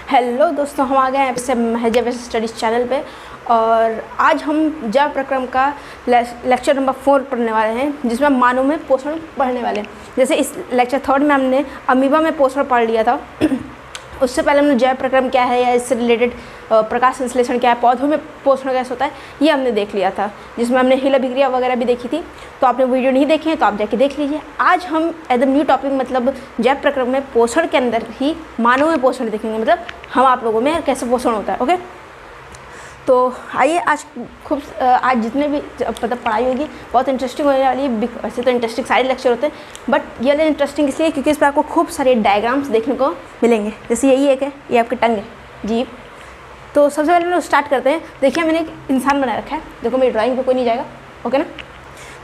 Hello दोस्तों, हम आ गए हैं आपसे महजब स्टडीज़ चैनल पे। और आज हम जैव प्रक्रम का लेक्चर नंबर 4 पढ़ने वाले हैं, जिसमें मानव में पोषण पढ़ने वाले हैं। जैसे इस लेक्चर 3 में हमने अमीबा में पोषण पढ़ लिया था। उससे पहले हमने जैव प्रक्रम क्या है या इससे रिलेटेड प्रकाश संश्लेषण क्या है, पौधों में पोषण कैसे होता है, ये हमने देख लिया था, जिसमें हमने हिल अभिक्रिया वगैरह भी देखी थी। तो आपने वीडियो नहीं देखे हैं तो आप जाके देख लीजिए। आज हम एज अ न्यू टॉपिक मतलब जैव प्रक्रम में पोषण के अंदर ही मानव में पोषण देखेंगे, मतलब हम आप लोगों में कैसे पोषण होता है। ओके, तो आइए आज जितने भी मतलब पढ़ाई होगी बहुत इंटरेस्टिंग होने वाली है। वैसे तो इंटरेस्टिंग सारे लेक्चर होते हैं, बट ये वाले इंटरेस्टिंग इसलिए क्योंकि इस पर आपको खूब सारे डायग्राम्स देखने को मिलेंगे। जैसे यही एक है, ये आपकी टंग है, जीभ। तो सबसे पहले हम लोग स्टार्ट करते हैं। देखिए, मैंने एक इंसान बना रखा है। देखो, मेरी ड्राइंग पे कोई नहीं जाएगा, ओके ना।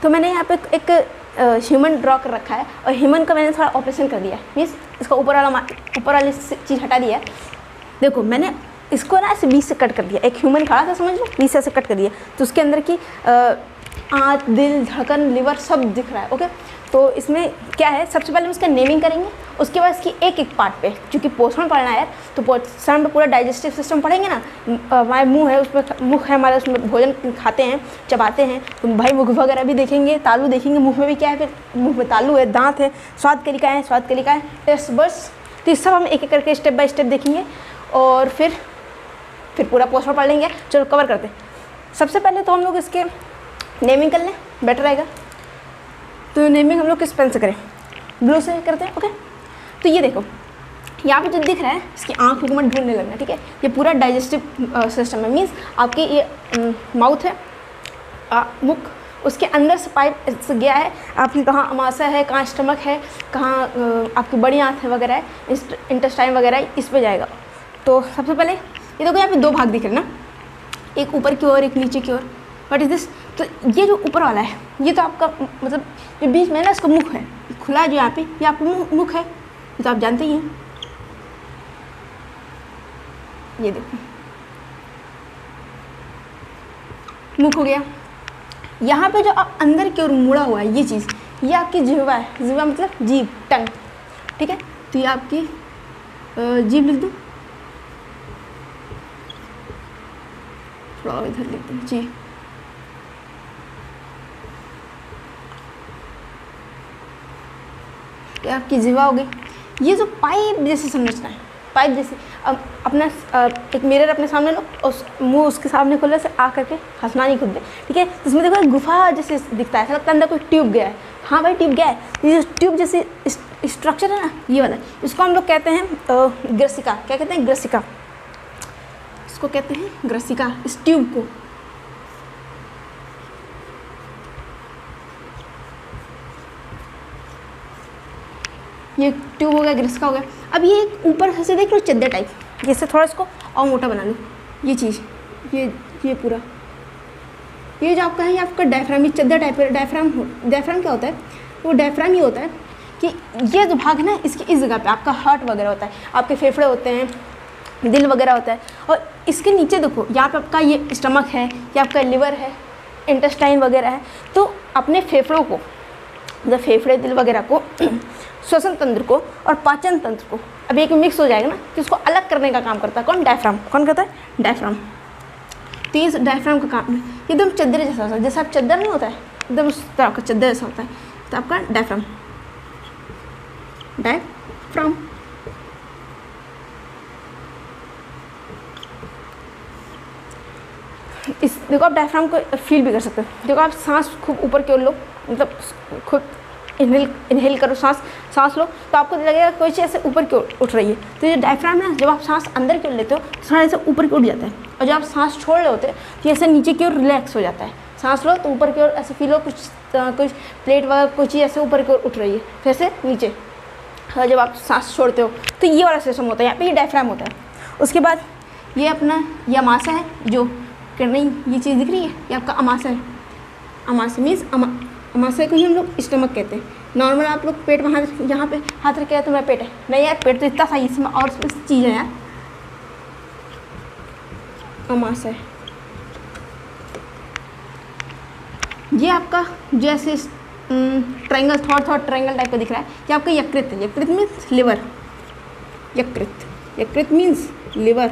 तो मैंने यहाँ पे एक ह्यूमन ड्रॉ कर रखा है, और ह्यूमन का मैंने थोड़ा ऑपरेशन कर दिया है, मीन्स इसका ऊपर वाली चीज़ हटा दिया है। देखो, मैंने इसको ना ऐसे बीच से कट कर दिया। एक ह्यूमन खड़ा था, समझ लो, बीच से ऐसे कट कर दिया, तो उसके अंदर की आँत, दिल, धड़कन, लिवर सब दिख रहा है। ओके, तो इसमें क्या है, सबसे पहले हम इसका नेमिंग करेंगे। उसके बाद इसकी एक एक पार्ट पे, क्योंकि पोषण पढ़ना है तो पोषण में पूरा डाइजेस्टिव सिस्टम पढ़ेंगे ना। हमारे मुंह है, उसमें मुख है हमारा, उसमें भोजन खाते हैं, चबाते हैं, तो भाई मुख वगैरह भी देखेंगे, तालू देखेंगे, मुँह में भी क्या है, फिर मुँह में तालू है, दाँत है, स्वाद कलिकाएँ हैं, स्वाद कलिकाएँ, टेस्ट बर्ड्स। तो ये सब हम एक एक करके स्टेप बाय स्टेप देखेंगे, और फिर पूरा पोषण पढ़ लेंगे। चलो कवर करते हैं। सबसे पहले तो हम लोग इसके नेमिंग कर लें, बेटर रहेगा। तो नेमिंग हम लोग किस पेन से करें, ब्लू से करते हैं। ओके, तो ये देखो, यहाँ पे जो दिख रहा है, इसकी आँख को मत ढूंढने लगना, ठीक है। ये पूरा डाइजेस्टिव सिस्टम है, मीन्स आपके ये माउथ है, मुख, उसके अंदर से पाइप गया है। आपकी कहाँ अमाशय है, कहाँ स्टमक है, कहाँ आपकी बड़ी आँत है वगैरह है, इंटेस्टाइन वगैरह है, इस पर जाएगा। तो सबसे पहले ये देखो, यहाँ पे दो भाग दिख रहे हैं ना, एक ऊपर की ओर, एक नीचे की ओर। What is this? तो ये जो ऊपर वाला है, ये तो आपका मतलब ये बीच में ना, इसका मुख है, खुला है जो यहाँ पे, ये आपका मुख है, ये तो आप जानते ही हैं। ये देखो, मुख हो गया। यहाँ पे जो आप अंदर की ओर मुड़ा हुआ है ये चीज़, ये आपकी जिह्वा है। जिह्वा मतलब जीभ, टंग, ठीक है। तो ये आपकी जीभ लिख दो, थोड़ा इधर लिख दो जी। ये आपकी जिह्वा हो गई। ये जो पाइप जैसे समझना है, पाइप जैसे, अब अपना एक मिरर अपने सामने लो, उस मुंह उसके सामने खोले से आ करके हंसना नहीं खुद में, ठीक है। इसमें देखो एक गुफा जैसे दिखता है, ऐसा लगता है अंदर कोई ट्यूब गया है। हाँ भाई, ट्यूब गया है। ये जो ट्यूब जैसे स्ट्रक्चर है ना, ये वाला, इसको हम लोग कहते हैं ग्रसिका। क्या कहते हैं? ग्रसिका। इसको कहते हैं ग्रसिका, इस ट्यूब को। ये ट्यूब हो गया, ग्रसिका हो गया। अब ये एक ऊपर से देख लो चद्दर टाइप, जैसे थोड़ा इसको और मोटा बना लो। ये चीज़, ये पूरा, ये जो आपका है, ये आपका डायफ्राम, ये चद्दर टाइप है। डायफ्राम क्या होता है? वो डायफ्राम ये होता है कि ये जो भाग है ना, इसकी इस जगह पे आपका हार्ट वगैरह होता है, आपके फेफड़े होते हैं, दिल वगैरह होता है। और इसके नीचे देखो, यहाँ पे आपका ये स्टमक है, ये आपका लिवर है, इंटेस्टाइन वगैरह है। तो अपने फेफड़ों को, मतलब फेफड़े, दिल वगैरह को, श्वसन तंत्र को और पाचन तंत्र को, अब एक मिक्स हो जाएगा ना, तो इसको अलग करने का काम करता है कौन? डायफ्राम। कौन करता है? डायफ्राम। तो इस डायफ्राम का काम है, एकदम चद्दर जैसा होता है, जैसा आप चद्दर नहीं होता है, एकदम उस तरह का चद्दर जैसा होता है, तो आपका डायफ्राम। डायफ्राम इस देखो, आप डायफ्राम को फील भी कर सकते हो। देखो, आप सांस खूब ऊपर की ओर लो, मतलब खुद इनहेल करो, सांस लो, तो आपको लगेगा कोई चीज़ ऐसे ऊपर की ओर उठ रही है। तो ये डायफ्राम है ना, जब आप सांस अंदर की ओर लेते हो तो थोड़ा ऐसे ऊपर की ओर जाता है, और जब आप सांस छोड़ रहे होते हो तो ऐसे नीचे की ओर रिलैक्स हो जाता है। सांस लो तो ऊपर की ओर ऐसे फील हो, कुछ प्लेट वगैरह कोई चीज़ ऐसे ऊपर की ओर उठ रही है, फिर से नीचे। और जब आप सांस छोड़ते हो तो ये वाला सिस्टम होता है, यहाँ पे ये डायफ्राम होता है। उसके बाद ये अपना ये अमाशय है, जो नहीं, ये चीज़ दिख रही है, ये आपका अमाशय है। अमाशय मीन्स अमाशय को ही हम लोग स्टमक कहते हैं। नॉर्मल आप लोग पेट में हाथ, यहाँ पे हाथ रखे तो मेरा पेट है, नहीं यार, पेट तो इतना सा, इसमें और चीज़ है यार, अमाशय। ये आपका जैसे ट्रायंगल, थोड़ा ट्रायंगल टाइप का दिख रहा है, ये आपका यकृत है। यकृत मीन्स लिवर, यकृत। यकृत मीन्स लिवर,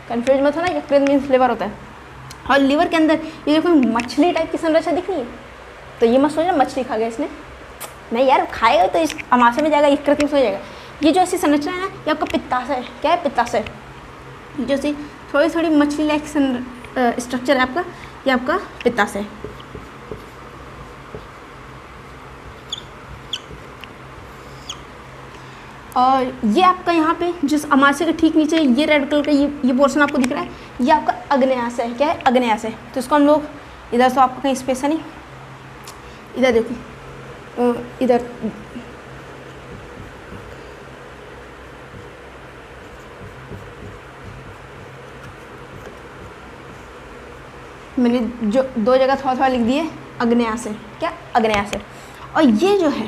कन्फ्यूज मत होना, यकृत मीन्स लिवर होता है। और लिवर के अंदर ये देखो मछली टाइप की संरचना दिख रही है, तो ये मत सोचना मछली खा गया इसने, नहीं यार, खाएगा तो इस अमाशय में जाएगा, यकृत में सो जाएगा। ये जो ऐसी संरचना है ना, ये आपका पित्ताशय है। क्या है? पित्ताशय। जो सी थोड़ी थोड़ी मछली लाइक स्ट्रक्चर है आपका, ये आपका पित्ताशय। और ये आपका यहाँ पे जिस अमाशय के ठीक नीचे ये रेड कलर का ये पोर्शन आपको दिख रहा है, ये आपका अग्न्याशय है। क्या है? अग्न्याशय। तो इसको हम लोग इधर से आपका कहीं स्पेस है नहीं, इधर देखो, इधर मैंने जो दो जगह थोड़ा थोड़ा लिख दिए, अग्न्याशय। क्या? अग्न्याशय। और ये जो है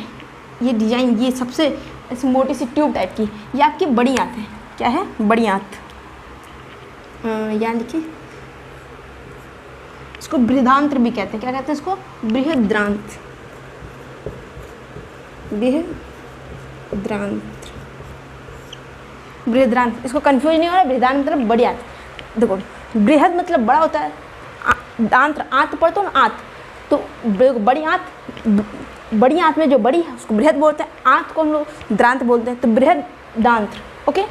ये डिजाइन, ये सबसे ऐसी मोटी सी ट्यूब टाइप की, ये आपकी बड़ी आंत है। क्या है? बड़ी आंत। यहाँ लिखिए, इसको बृहदांत्र भी कहते हैं। क्या कहते हैं इसको? बृहद्रांत। बृहद्रांत। इसको कंफ्यूज नहीं हो रहा, बृहदांत मतलब बड़ी आंत। देखो, बृहद मतलब बड़ा होता है, दांत आंत पढ़ते हो ना, आंत, तो बड़ी आंत में जो बड़ी है उसको बृहद बोलते हैं, आंत को हम लोग द्रांत बोलते हैं, तो बृहद दांत। ओके,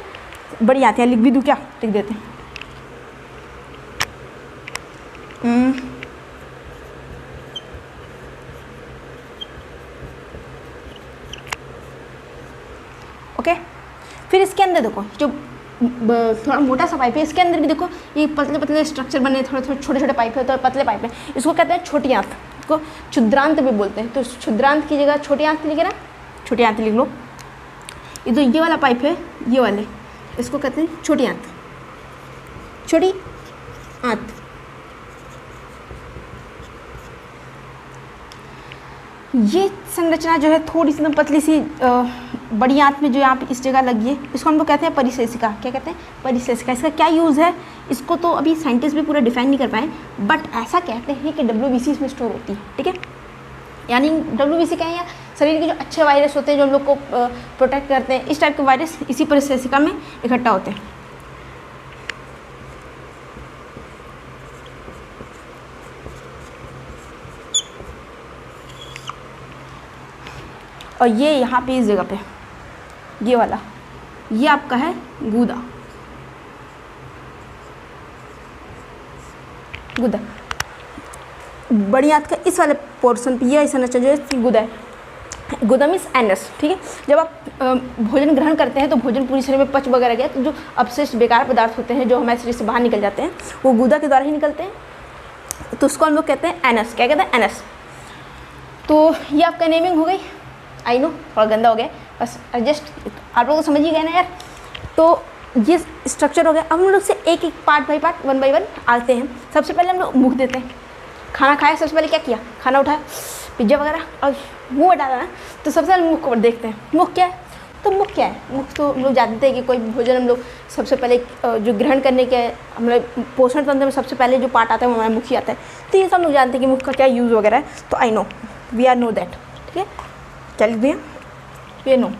बड़ी आंत है। लिख भी दूँ क्या? लिख देते हैं। ओके, फिर इसके अंदर देखो जो थोड़ा मोटा सा पाइप है, इसके अंदर भी देखो ये पतले पतले स्ट्रक्चर बने, थोड़े थोड़े छोटे छोटे पाइप है, तो पतले पाइप है। इसको कहते हैं छोटी आंत, इसको क्षुद्रांत भी बोलते हैं। तो क्षुद्रांत की जगह छोटी आंत लिखे ना, छोटी आंत लिख लो। ये जो ये वाला पाइप है, ये वाले, इसको कहते हैं छोटी आंत, छोटी आंत। ये संरचना जो है थोड़ी सी पतली सी बड़ी आंत में जो यहाँ पे इस जगह लगी है, इसको हम लोग कहते हैं परिश्लेषिका। क्या कहते हैं? परिश्लेषिका। इसका क्या यूज़ है, इसको तो अभी साइंटिस्ट भी पूरा डिफाइन नहीं कर पाए, बट ऐसा कहते हैं कि WBC इसमें स्टोर होती है। ठीक है, यानी WBC क्या है, या शरीर के जो अच्छे वायरस होते हैं जो हम लोग को प्रोटेक्ट करते हैं, इस टाइप के वायरस इसी परिश्लेषिका में इकट्ठा होते हैं। और ये यहाँ पे इस जगह पे ये वाला, ये आपका है गूदा। गूदा बड़ी आंत का इस वाले पोर्शन पे ये संरचना जो है गूदा है। गूदा मीन्स एनस। ठीक है, जब आप भोजन ग्रहण करते हैं तो भोजन पूरी शरीर में पच वगैरह गया, तो जो अवशिष्ट बेकार पदार्थ होते हैं जो हमारे शरीर से बाहर निकल जाते हैं, वो गूदा के द्वारा ही निकलते हैं। तो उसको हम लोग कहते हैं एनस। क्या कहते हैं? एनस। तो ये आपका नेमिंग हो गई। आई नो थोड़ा गंदा हो गया, बस एडजस्ट, आप लोग को समझ ही गए ना यार। तो ये स्ट्रक्चर हो गया। अब हम लोग से एक एक part by part, one by one आते हैं। सबसे पहले हम लोग मुख देते हैं। खाना खाया, सबसे पहले क्या किया? खाना उठाया, पिज्ज़ा वगैरह, और मुँह में डाला ना, तो सबसे पहले मुख को देखते हैं। मुख क्या है? तो मुख क्या है? मुख तो हम लोग जानते हैं कि कोई भोजन हम लोग सबसे पहले जो ग्रहण करने के हमारे पोषण तंत्र में सबसे पहले जो पार्ट आता है वो हमारा मुख ही आता है। तो ये सब हम लोग जानते हैं कि मुख का क्या यूज़ वगैरह है। तो I know, we are know that. ठीक है, क्या लिख दिया? We know,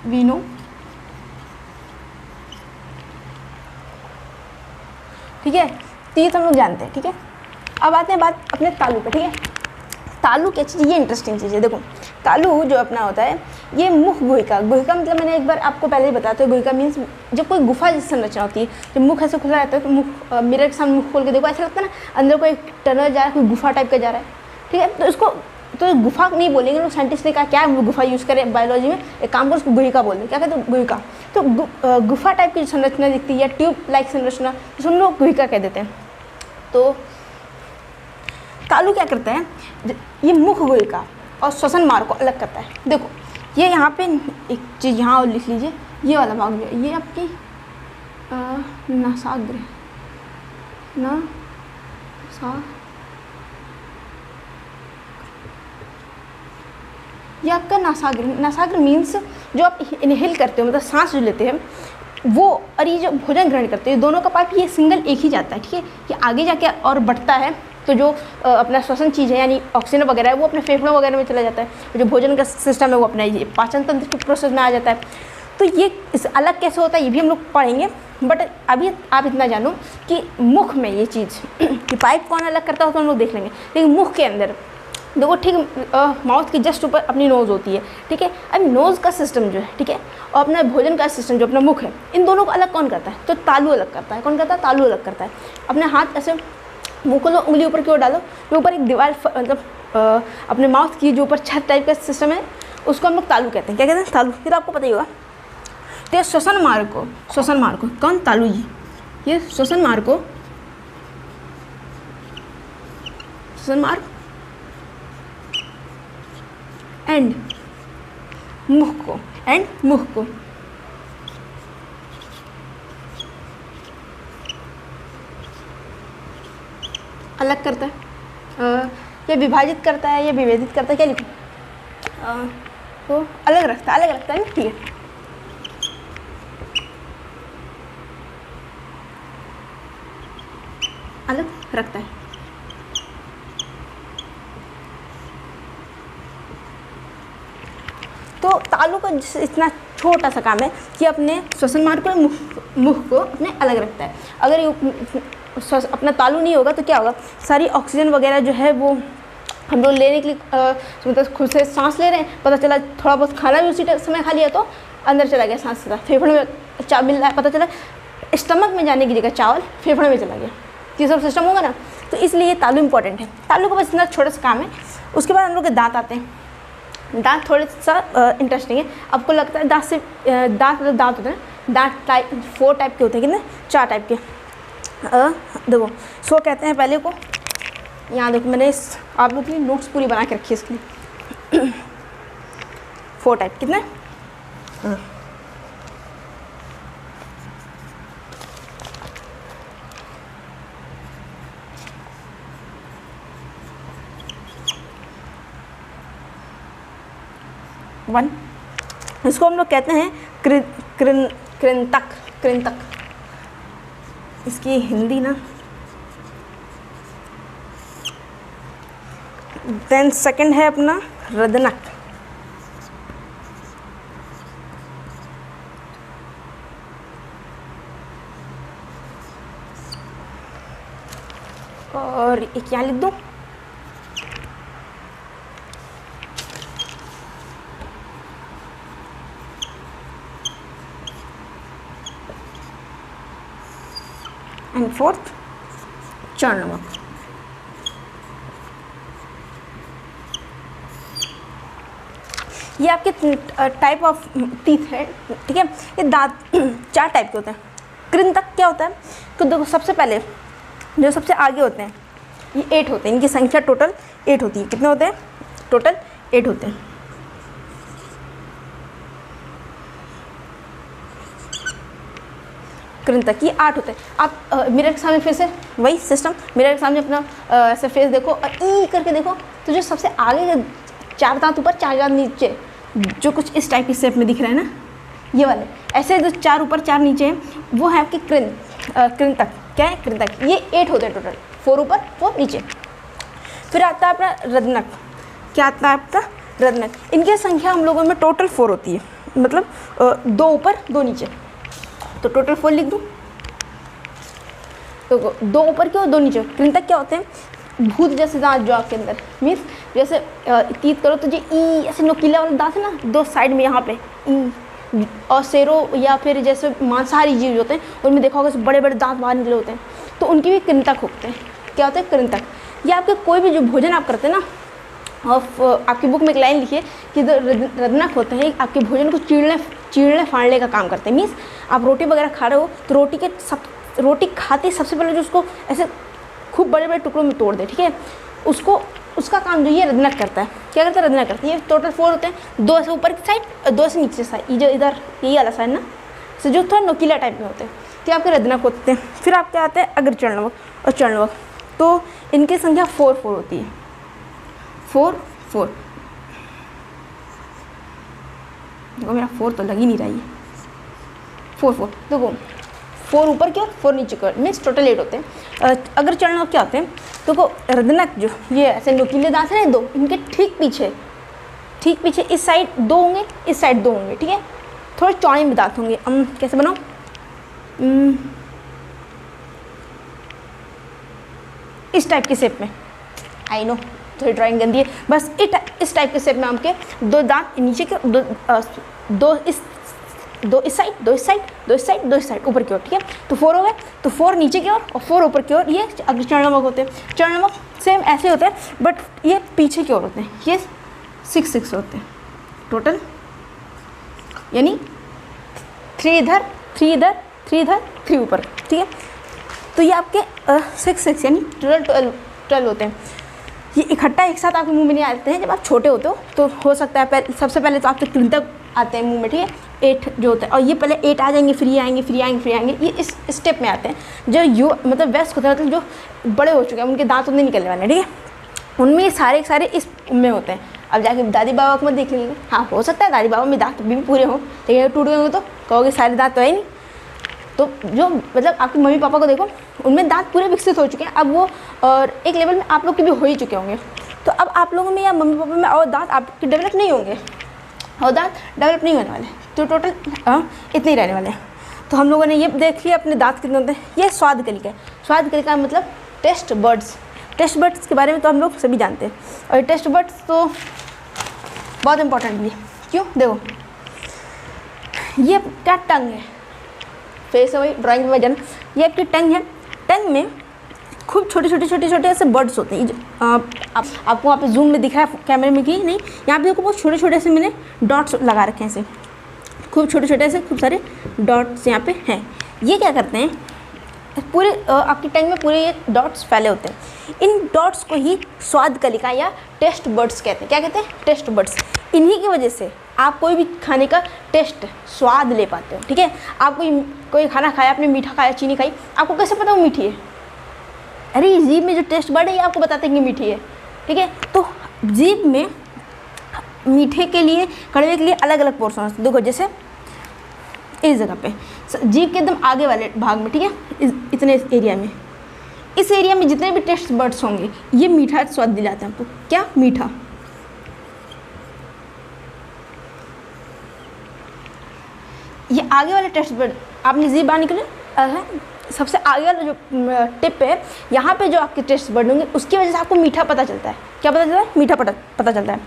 we know. ठीक है, तो ये तो हम लोग जानते हैं। ठीक है, अब आते हैं बात अपने तालू पे। ठीक है, तालू क्या चीज़, ये इंटरेस्टिंग चीज़ है। देखो, तालू जो अपना होता है, ये मुख गुहिका। गुहिका मतलब मैंने एक बार आपको पहले ही बताया था, गुहिका मीन्स जब कोई गुफा जैसी संरचना होती है, जब मुख ऐसे खुला रहता है, तो मुख मिरर के सामने मुख खोल के देखो, ऐसा लगता है ना अंदर कोई टनल जा रहा है, कोई गुफा टाइप का जा रहा है। ठीक है, तो इसको तो गुफा नहीं बोलेंगे लोग, साइंटिस्ट ने कहा क्या गुफा यूज़ करें बायोलॉजी में, एक काम करो उसको गुहिका बोल दें। क्या कहते हैं? गुहिका। तो गुफा टाइप की जो संरचना दिखती है या ट्यूब लाइक संरचना, तो हम लोग गुहिका कह देते हैं। तो तालू क्या करता है, ये मुख गुहिका और श्वसन मार्ग को अलग करता है। देखो, ये यहाँ पे एक चीज़ यहाँ और लिख लीजिए, ये वाला भाग जो है ये आपकी नासाग्र, ये आपका नासाग्र। नासाग्र मीन्स जो आप इनहेल करते हो, मतलब सांस जो लेते हैं वो, और ये जो भोजन ग्रहण करते हैं, दोनों का पाइप ये सिंगल एक ही जाता है। ठीक है, ये आगे जाके और बढ़ता है, तो जो अपना श्वसन चीज़ है यानी ऑक्सीजन वगैरह है वो अपने फेफड़ों वगैरह में चला जाता है। जो भोजन का सिस्टम है वो अपना ये पाचन तंत्र के प्रोसेस में आ जाता है। तो तो ये इस अलग कैसे होता है ये भी हम लोग पढ़ेंगे, बट अभी आप इतना जानो कि मुख में ये चीज़ कि पाइप कौन अलग करता हो तो हम लोग देख लेंगे, लेकिन मुख के अंदर देखो ठीक माउथ के जस्ट ऊपर अपनी नोज़ होती है, ठीक है। अब नोज़ का सिस्टम जो है, ठीक है, और अपना भोजन का सिस्टम जो अपना मुख है, इन दोनों को अलग कौन करता है? तो तालू अलग करता है। कौन करता है? तालू अलग करता है। अपने हाथ ऐसे मुँह को लो, उंगली ऊपर की ओर डालो, ये ऊपर एक दीवार मतलब अपने माउथ की जो ऊपर छत टाइप का सिस्टम है उसको हम लोग तालू कहते हैं। क्या कहते हैं? तालू। ये तो आपको पता ही होगा। तो ये श्वसन मार्ग को कौन? तालू जी। ये श्वसन मार्ग एंड मुख को अलग करता है, या विभाजित करता है या विभेदित करता है, क्या लिखूं? तो अलग रखता है ना, ठीक है। अलग रखता है। तो तालू का इतना छोटा सा काम है कि अपने श्वसन मार्ग को मुख को अपने अलग रखता है। अगर ये अपना तालू नहीं होगा तो क्या होगा? सारी ऑक्सीजन वगैरह जो है वो हम लोग लेने के लिए मतलब खुद से सांस ले रहे हैं, पता चला थोड़ा बहुत खाना भी उसी समय खा लिया तो अंदर चला गया सांस का, फेफड़े में चावल मिल रहा है, पता चला स्टमक में जाने की जगह चावल फेफड़े में चला गया। ये सब सिस्टम होगा ना, तो इसलिए ये तालू इंपॉर्टेंट है। तालू का बस इतना छोटा सा काम है। उसके बाद हम लोग के दांत आते हैं। दांत थोड़े सा इंटरेस्टिंग है। आपको लगता है दांत होते हैं, दांत 4 टाइप के होते हैं, कितने? 4 टाइप के। देखो सो कहते हैं पहले को, यहाँ देखो मैंने आप लोग के लिए नोट्स पूरी बना के रखी है इसके लिए। 4 टाइप, कितने? वन। इसको हम लोग कहते हैं कृंतक। इसकी हिंदी ना, देन सेकंड है अपना रदनक, और एक यहाँ लिख दो एंड फोर्थ चर्णमुख। ये आपके टाइप ऑफ टीथ है, ठीक है। ये दांत 4 टाइप के होते हैं। कृंतक क्या होता है? तो देखो सबसे पहले जो सबसे आगे होते हैं ये 8 होते हैं। इनकी संख्या टोटल 8 होती है। कितने होते हैं? टोटल 8 होते हैं। कृंतक ये 8 होते हैं। आप मिरर के सामने फिर से वही सिस्टम, मिरर के सामने अपना ऐसे फेस देखो और ई करके देखो, तो जो सबसे आगे 4 दांत ऊपर 4 दांत नीचे, जो कुछ इस टाइप की शेप में दिख रहा है ना, ये वाले ऐसे जो 4 ऊपर 4 नीचे हैं वो है आपके कृंतक। क्या है? कृंतक। ये 8 होते हैं टोटल, 4 ऊपर 4 नीचे। फिर आता है अपना रदनक। क्या आता है आपका? रदनक। इनकी संख्या हम लोगों में टोटल 4 होती है, मतलब 2 ऊपर 2 नीचे, तो टोटल 4 लिख दूँ। तो 2 ऊपर के और 2 नीचे। कृंतक क्या होते हैं? भूत जैसे दांत जो आपके अंदर, मीन्स जैसे तीत करो तो जो ई ऐसे नोकीला वाला दांत है ना, 2 साइड में यहाँ पे ई, और शेरों या फिर जैसे मांसाहारी जीव होते हैं उनमें देखा होगा बड़े बड़े दांत बाहर निकले होते हैं, तो उनके भी कृंतक होते हैं। क्या होते हैं? कृंतक। ये आपके कोई भी जो भोजन आप करते हैं ना, और आपकी बुक में एक लाइन लिखिए कि जो रदनक होते हैं आपके भोजन को चीरने फाड़ने का काम करते हैं। मीन्स आप रोटी वगैरह खा रहे हो तो रोटी खाते सबसे पहले जो उसको ऐसे खूब बड़े बड़े टुकड़ों में तोड़ दे, ठीक है, उसका काम जो ये रदनक करता है। क्या करता है? रदनक करता है। ये टोटल 4 होते हैं, 2 से ऊपर की साइड और 2 से नीचे साइड, ये जो इधर यही वाला साइड ना, तो जो थोड़ा नोकीला टाइप में होते हैं, तो आपके रदनक होते हैं। फिर आपके आते हैं अग्र चर्णवक और चर्णवक, तो इनकी संख्या 4 होती है। 4 देखो मेरा 4 तो लग ही नहीं रहा है। 4 देखो 4 ऊपर की और 4 नीचे की, मीन्स टोटल 8 होते हैं। अगर चर्णवक क्या होते हैं? देखो रदनक जो ये ऐसे नुकीले दांत हैं 2, इनके ठीक पीछे इस साइड 2 होंगे, इस साइड 2 होंगे, ठीक है। थोड़े चौड़े में दांत होंगे। कैसे बनाओ, इस टाइप के शेप में। आई नो थोड़ी ड्राइंग गंदी है, बस इस टाइप के शेप में आपके दो दांत नीचे के, दो इस साइड, दो इस साइड, दो इस साइड, दो इस साइड ऊपर की ओर, ठीक है। तो 4 हो गए, तो 4 नीचे की ओर और 4 ऊपर की ओर। ये अगर चरण नमक होते हैं, चरण नमक सेम ऐसे होते हैं, बट ये पीछे की ओर होते हैं। ये 6 होते हैं टोटल, यानी 3 इधर, 3 इधर, 3 इधर, 3 ऊपर, ठीक है। तो ये आपके 6 यानी टोटल 12 होते हैं। ये इकट्ठा एक साथ आपके मुंह में नहीं आते हैं। जब आप छोटे होते हो तो हो सकता है सबसे पहले तो आपके 3 तक आते हैं मुंह में, ठीक है, 8 जो होता है, और ये पहले 8 आ जाएंगे, फिर ये आएंगे, फिर ये आएंगे, फिर आएंगे, ये इस स्टेप में आते हैं। जो मतलब वयस्क होते हैं, मतलब जो बड़े हो चुके हैं, उनके दांत उतने निकलने वाले हैं, ठीक है, उनमें सारे के सारे इस में होते हैं। अब जाके दादी बाबा को मत देख लीजिए, हाँ हो सकता है दादी बाबा में दांत भी पूरे हों, लेकिन अगर टूट गए होंगे तो कहोगे सारे दांत तो है नहीं। तो जो मतलब आपके मम्मी पापा को देखो, उनमें दांत पूरे विकसित हो चुके हैं अब वो, और एक लेवल में आप लोग के भी हो ही चुके होंगे। तो अब आप लोगों में या मम्मी पापा में और दांत आपके डेवलप नहीं होंगे, और दांत डेवलप नहीं होने वाले, तो टोटल इतने ही रहने वाले हैं। तो हम लोगों ने ये देख लिया अपने दांत कितने होते हैं। ये स्वाद कलिका है। स्वाद कलिका मतलब टेस्ट बर्ड्स। टेस्ट बर्ड्स के बारे में तो हम लोग सभी जानते हैं, और टेस्ट बर्ड्स तो बहुत इंपॉर्टेंट भी है। क्यों, देखो ये क्या टंग है, फेस है वही ड्राइंग में जाना, ये आपकी टंग है। टंग में खूब छोटे छोटे ऐसे बर्ड्स होते हैं। आपको वहाँ पे जूम में दिख रहा है कैमरे में कि नहीं, यहाँ पे आपको बहुत छोटे छोटे से मैंने डॉट्स लगा रखे हैं, ऐसे खूब छोटे छोटे से खूब सारे डॉट्स यहाँ पे हैं। ये क्या करते हैं, पूरे आपकी टंग में पूरे ये डॉट्स फैले होते हैं। इन डॉट्स को ही स्वाद कलिका या टेस्ट बर्ड्स कहते हैं। क्या कहते हैं, टेस्ट बर्ड्स। इन्हीं की वजह से आप कोई भी खाने का टेस्ट स्वाद ले पाते हो, ठीक है। आप कोई खाना खाया, आपने मीठा खाया, चीनी खाई, आपको कैसे पता वो मीठी है? अरे जीभ में जो टेस्ट बर्ड है ये आपको बताते हैं कि मीठी है, ठीक है। तो जीभ में मीठे के लिए, कड़वे के लिए अलग अलग पोर्शन होते हैं। देखो जैसे इस जगह पे जीभ के एकदम आगे वाले भाग में, ठीक है, इतने एरिया में, इस एरिया में जितने भी टेस्ट बर्ड्स होंगे ये मीठा स्वाद दिलाते हैं आपको। क्या, मीठा। ये आगे वाले टेस्ट बर्ड, आपने जीभ बाहर निकले, सबसे आगे वाला जो टिप है, यहाँ पे जो आपके टेस्ट बर्ड होंगे उसकी वजह से आपको मीठा पता चलता है। क्या पता चलता है? मीठा पता चलता है।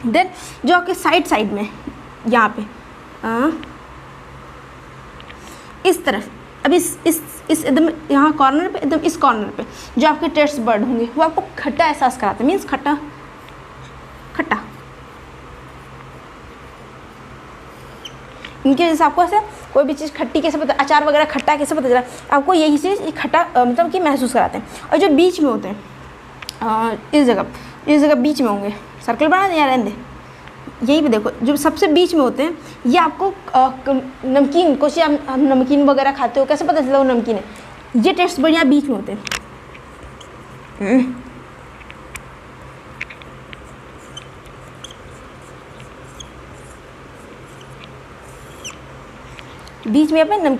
देन जो आपके साइड में यहाँ पे इस तरफ, अब इस एकदम यहाँ कॉर्नर पे, एकदम इस कॉर्नर पे जो आपके टेस्ट बर्ड होंगे वो आपको खट्टा एहसास कराते हैं। मीन्स खट्टा, इनकी वजह से आपको ऐसे कोई भी चीज़ खट्टी कैसे पता, अचार वगैरह खट्टा कैसे पता चला, आपको यही चीज़ खट्टा मतलब कि महसूस कराते हैं। और जो बीच में होते हैं, इस जगह बीच में होंगे, सर्कल बना दें या रहने दें, यहीं पे देखो जो सबसे बीच में होते हैं ये आपको नमकीन, कुछ आप नमकीन वगैरह खाते हो, कैसे पता चला वो नमकीन है? ये टेस्ट बर्ड यहाँ बीच में होते हैं। बीच में अपने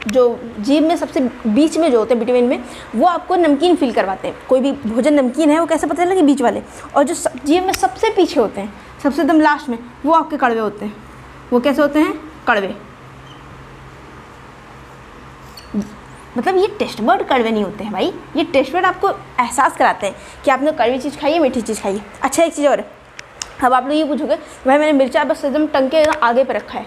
जो जीभ में सबसे बीच में जो होते हैं बिटवीन में, वो आपको नमकीन फील करवाते हैं। कोई भी भोजन नमकीन है वो कैसे पता चला कि बीच वाले। और जो जीभ में सबसे पीछे होते हैं, सबसे एकदम लास्ट में, वो आपके कड़वे होते हैं। वो कैसे होते हैं? कड़वे। मतलब ये टेस्ट बर्ड कड़वे नहीं होते हैं भाई, ये टेस्ट बर्ड आपको एहसास कराते हैं कि आपने कड़वी चीज़ खाई है, मीठी चीज़ खाई है। अच्छा एक चीज़ और है, अब आप लोग ये पूछोगे भाई मैंने मिर्चा बस एकदम टंग के आगे पे रखा है,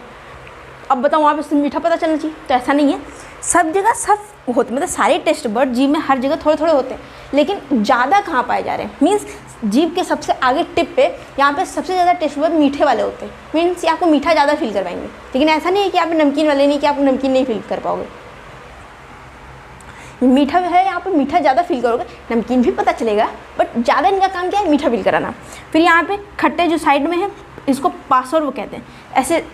अब बताओ वहाँ पे मीठा पता चलना चाहिए? तो ऐसा नहीं है। सब जगह सब होते, मतलब सारे टेस्ट बर्ड जीभ में हर जगह थोड़े थोड़े होते हैं, लेकिन ज़्यादा कहाँ पाए जा रहे हैं? मीन्स जीभ के सबसे आगे टिप पे, यहाँ पे सबसे ज़्यादा टेस्ट बर्ड मीठे वाले होते हैं। मीन्स ये आपको मीठा ज़्यादा फील करवाएंगे। लेकिन ऐसा नहीं है कि आप नमकीन वाले नहीं, कि आप नमकीन नहीं फील कर पाओगे। मीठा है, यहाँ पे मीठा ज़्यादा फील करोगे, नमकीन भी पता चलेगा, बट ज़्यादा इनका काम क्या है? मीठा फील कराना। फिर यहाँ पे खट्टे जो साइड में है, इसको पासर वो कहते हैं। ऐसे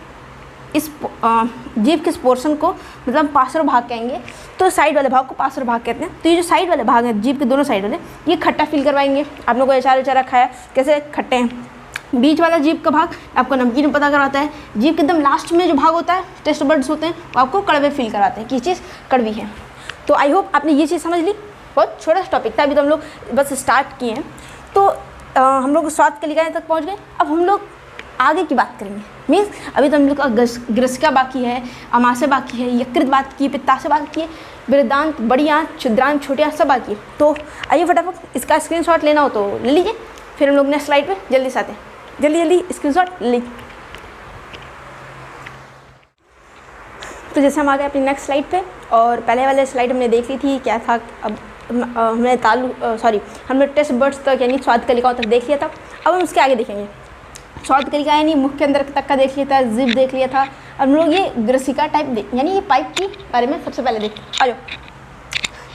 इस जीभ के इस पोर्शन को मतलब पासर भाग कहेंगे, तो साइड वाले भाग को पासर भाग कहते हैं। तो ये जो साइड वाले भाग हैं जीभ के दोनों साइड वाले, ये खट्टा फील करवाएंगे। आप लोगों को अचार उचारा खाया, कैसे खट्टे हैं। बीच वाला जीभ का भाग आपको नमकीन पता करवाता है। जीभ के एकदम लास्ट में जो भाग होता है, टेस्ट बर्ड्स होते हैं, वो आपको कड़वे फील करवाते हैं कि चीज़ कड़वी है। तो आई होप आपने ये चीज़ समझ ली। बहुत छोटा सा टॉपिक था, अभी तो हम लोग बस स्टार्ट किए हैं। तो हम लोग स्वाद कलिकाएँ तक पहुँच गए। अब हम लोग आगे की बात करेंगे। मीन्स अभी तो हम लोग का ग्रसिका बाकी है, अमाशय बाकी है, यकृत बाकी है, पित्ताशय बाकी है, बृहदांत, बड़ी आंत, क्षुद्रांत, छोटी आंत सब बाकी है। तो आइए फटाफट इसका स्क्रीनशॉट लेना हो तो ले लीजिए, फिर हम लोग नेक्स्ट स्लाइड पे जल्दी से आते हैं। जल्दी जल्दी स्क्रीनशॉट ले लीजिए। तो जैसे हम आ गए अपनी नेक्स्ट स्लाइड पे, और पहले वाले स्लाइड हमने देख ली थी क्या था। अब हमने टेस्ट बर्ड्स तक यानी स्वाद कलिकाओं तक देख लिया था। अब हम उसके आगे देखेंगे। स्वाद कलिका यानी मुख्य अंदर तक का देख लिया था, जिब देख लिया था। अब हम लोग ये ग्रसिका टाइप यानी ये पाइप की बारे में सबसे पहले देखते हैं। आ जाओ।